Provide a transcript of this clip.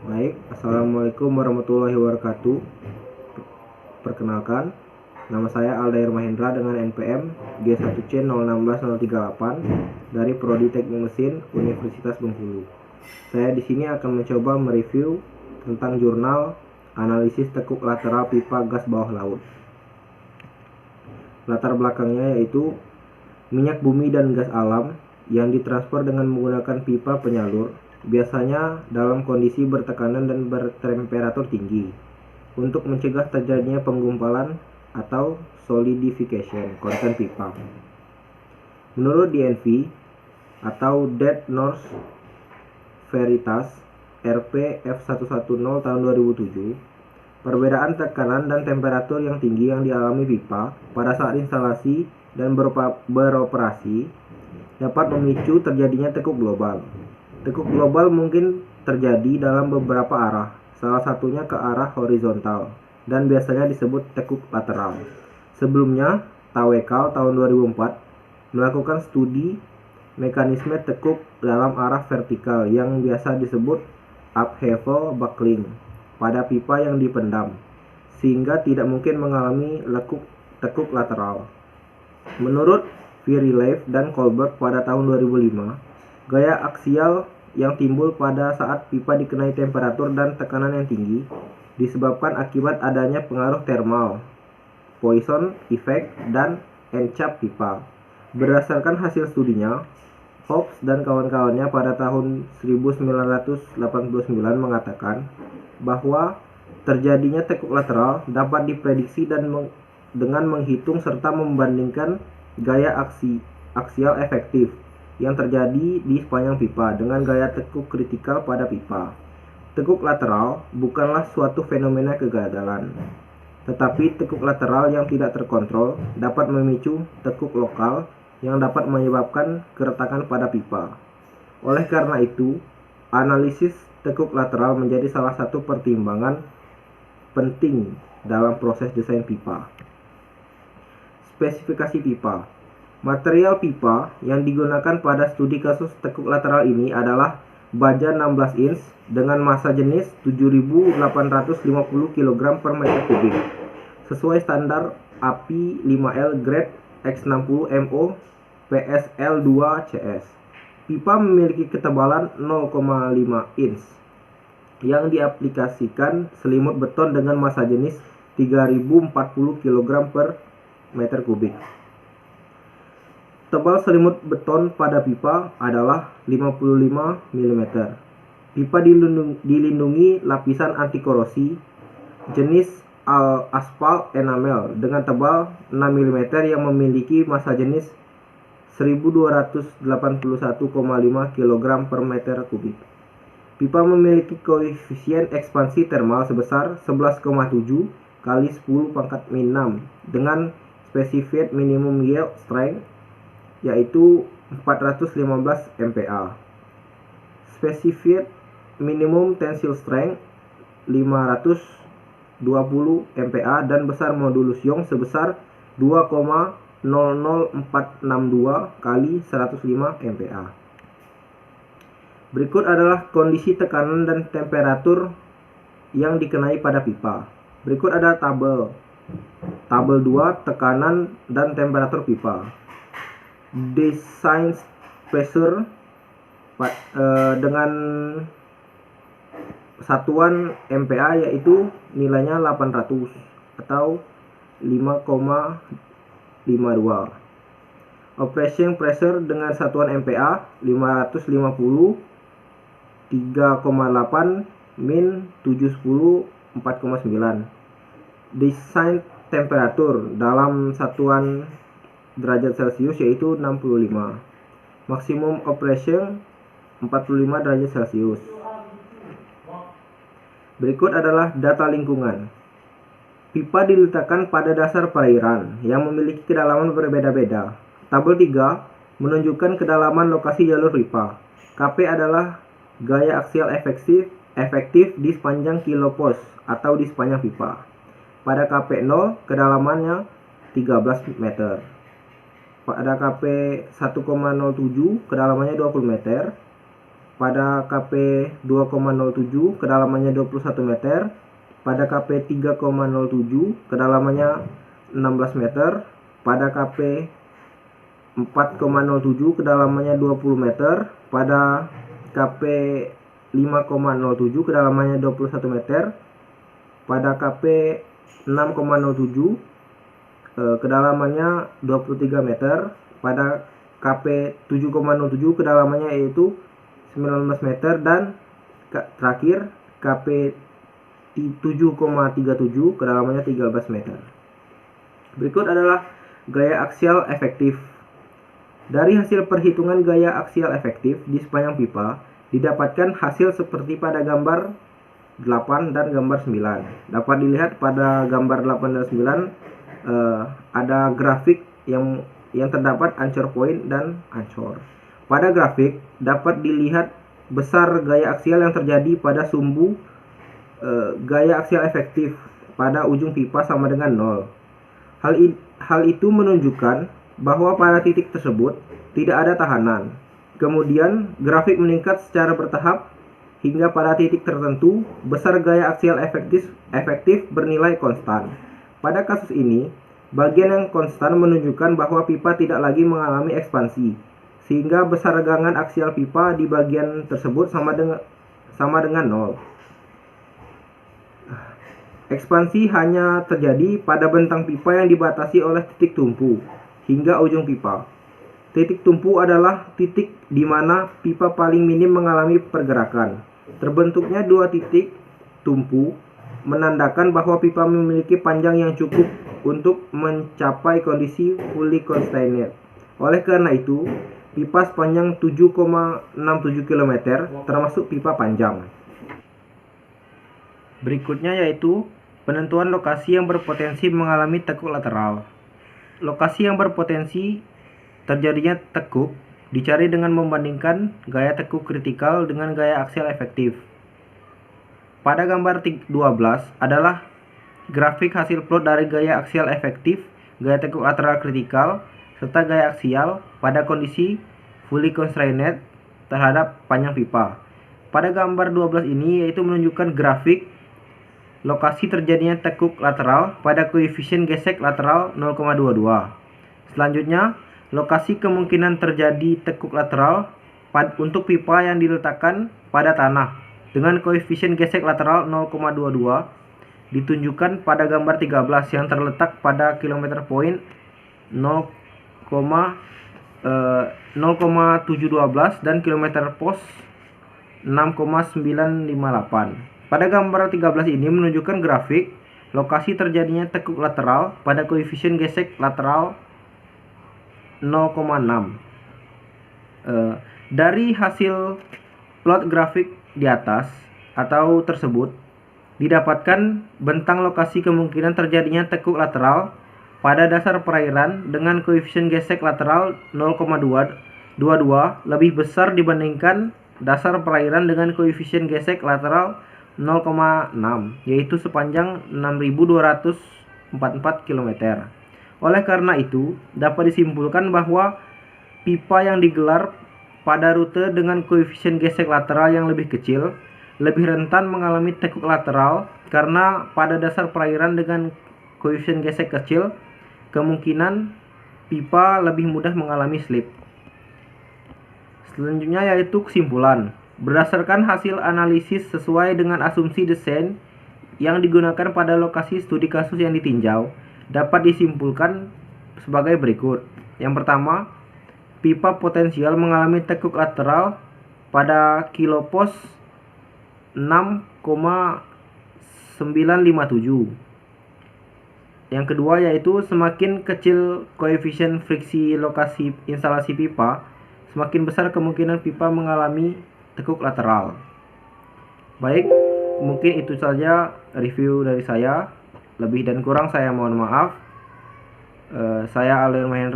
Baik, Assalamualaikum warahmatullahi wabarakatuh. Perkenalkan, nama saya Aldair Mahendra dengan NPM G1C016038 dari Prodi Teknik Mesin Universitas Bengkulu. Saya di sini akan mencoba mereview tentang jurnal analisis tekuk lateral pipa gas bawah laut. Latar belakangnya yaitu minyak bumi dan gas alam yang ditransfer dengan menggunakan pipa penyalur, biasanya dalam kondisi bertekanan dan bertemperatur tinggi, untuk mencegah terjadinya penggumpalan atau solidification konten pipa. Menurut DNV atau Dead North Veritas RP F110 tahun 2007, perbedaan tekanan dan temperatur yang tinggi yang dialami pipa pada saat instalasi dan beroperasi dapat memicu terjadinya tekuk global. Tekuk global mungkin terjadi dalam beberapa arah, salah satunya ke arah horizontal, dan biasanya disebut tekuk lateral. Sebelumnya, Tawekal tahun 2004 melakukan studi mekanisme tekuk dalam arah vertikal yang biasa disebut upheaval buckling pada pipa yang dipendam, sehingga tidak mungkin mengalami tekuk lateral. Menurut Virilife dan Colbert pada tahun 2005, gaya aksial yang timbul pada saat pipa dikenai temperatur dan tekanan yang tinggi disebabkan akibat adanya pengaruh thermal, Poisson effect, dan encap pipa. Berdasarkan hasil studinya, Hobbs dan kawan-kawannya pada tahun 1989 mengatakan bahwa terjadinya tekuk lateral dapat diprediksi dengan menghitung serta membandingkan gaya aksial efektif yang terjadi di sepanjang pipa dengan gaya tekuk kritikal pada pipa. Tekuk lateral bukanlah suatu fenomena kegagalan, tetapi tekuk lateral yang tidak terkontrol dapat memicu tekuk lokal yang dapat menyebabkan keretakan pada pipa. Oleh karena itu, analisis tekuk lateral menjadi salah satu pertimbangan penting dalam proses desain pipa. Spesifikasi pipa. Material pipa yang digunakan pada studi kasus tekuk lateral ini adalah baja 16 inch dengan massa jenis 7.850 kg per meter kubik, sesuai standar API 5L grade X60 MO PSL2 CS. Pipa memiliki ketebalan 0,5 inch yang diaplikasikan selimut beton dengan massa jenis 3.040 kg per meter kubik. Tebal selimut beton pada pipa adalah 55 mm. Pipa dilindungi lapisan anti korosi jenis aspal enamel dengan tebal 6 mm yang memiliki massa jenis 1281,5 kg per meter kubik. Pipa memiliki koefisien ekspansi termal sebesar 11,7 kali 10⁻⁶ dengan specified minimum yield strength yaitu 415 MPa, specified minimum tensile strength 520 MPa, dan besar modulus Young sebesar 2,00462 kali 105 MPa. Berikut adalah kondisi tekanan dan temperatur yang dikenai pada pipa. Berikut adalah tabel 2 tekanan dan temperatur pipa. Design pressure dengan satuan MPa yaitu nilainya 800 atau 5,52. Operation pressure dengan satuan MPa 550 3,8 min 710 4,9. Design temperatur dalam satuan derajat Celcius yaitu 65. Maksimum operation 45 derajat Celcius. Berikut adalah data lingkungan. Pipa diletakkan pada dasar perairan yang memiliki kedalaman berbeda-beda. Tabel 3 menunjukkan kedalaman lokasi jalur pipa. KP adalah gaya aksial efektif di sepanjang kilopos atau di sepanjang pipa. Pada KP0 kedalamannya 13 meter. Pada KP 1,07 kedalamannya 20 meter. pada KP 2,07 kedalamannya 21 meter, pada KP 3,07 kedalamannya 16 meter, pada KP 4,07 kedalamannya 20 meter, pada KP 5,07 kedalamannya 21 meter, pada KP 6,07 kedalamannya 23 meter, pada KP 7,07 kedalamannya yaitu 19 meter, dan terakhir KP 7,37 kedalamannya 13 meter. Berikut adalah gaya aksial efektif. Dari hasil perhitungan gaya aksial efektif di sepanjang pipa, didapatkan hasil seperti pada gambar 8 dan gambar 9. Dapat dilihat pada gambar 8 dan 9 ada grafik yang terdapat anchor point dan anchor. Pada grafik dapat dilihat besar gaya aksial yang terjadi pada sumbu gaya aksial efektif pada ujung pipa sama dengan 0. Hal itu menunjukkan bahwa pada titik tersebut tidak ada tahanan. Kemudian grafik meningkat secara bertahap hingga pada titik tertentu besar gaya aksial efektif bernilai konstan. Pada kasus ini, bagian yang konstan menunjukkan bahwa pipa tidak lagi mengalami ekspansi, sehingga besar gangan aksial pipa di bagian tersebut sama dengan 0. Ekspansi hanya terjadi pada bentang pipa yang dibatasi oleh titik tumpu hingga ujung pipa. Titik tumpu adalah titik di mana pipa paling minim mengalami pergerakan. Terbentuknya dua titik tumpu menandakan bahwa pipa memiliki panjang yang cukup untuk mencapai kondisi fully constrained. Oleh karena itu, pipa sepanjang 7,67 km termasuk pipa panjang. Berikutnya yaitu penentuan lokasi yang berpotensi mengalami tekuk lateral. Lokasi yang berpotensi terjadinya tekuk dicari dengan membandingkan gaya tekuk kritikal dengan gaya aksial efektif. Pada gambar 12 adalah grafik hasil plot dari gaya aksial efektif, gaya tekuk lateral kritikal, serta gaya aksial pada kondisi fully constrained terhadap panjang pipa. Pada gambar 12 ini yaitu menunjukkan grafik lokasi terjadinya tekuk lateral pada koefisien gesek lateral 0,22. Selanjutnya, lokasi kemungkinan terjadi tekuk lateral untuk pipa yang diletakkan pada tanah dengan koefisien gesek lateral 0,22 ditunjukkan pada gambar 13 yang terletak pada kilometer point 0,712 dan kilometer pos 6,958. Pada gambar 13 ini menunjukkan grafik lokasi terjadinya tekuk lateral pada koefisien gesek lateral 0,6. Dari hasil plot grafik di atas atau tersebut didapatkan bentang lokasi kemungkinan terjadinya tekuk lateral pada dasar perairan dengan koefisien gesek lateral 0,22 lebih besar dibandingkan dasar perairan dengan koefisien gesek lateral 0,6, yaitu sepanjang 6.244 km. Oleh karena itu, dapat disimpulkan bahwa pipa yang digelar pada rute dengan koefisien gesek lateral yang lebih kecil lebih rentan mengalami tekuk lateral karena pada dasar perairan dengan koefisien gesek kecil kemungkinan pipa lebih mudah mengalami slip. Selanjutnya yaitu kesimpulan. Berdasarkan hasil analisis sesuai dengan asumsi desain yang digunakan pada lokasi studi kasus yang ditinjau, dapat disimpulkan sebagai berikut. Yang pertama, pipa potensial mengalami tekuk lateral pada kilopos 6,957. Yang kedua yaitu semakin kecil koefisien friksi lokasi instalasi pipa, semakin besar kemungkinan pipa mengalami tekuk lateral. Baik, mungkin itu saja review dari saya. Lebih dan kurang saya mohon maaf. Saya Alir Mahendra.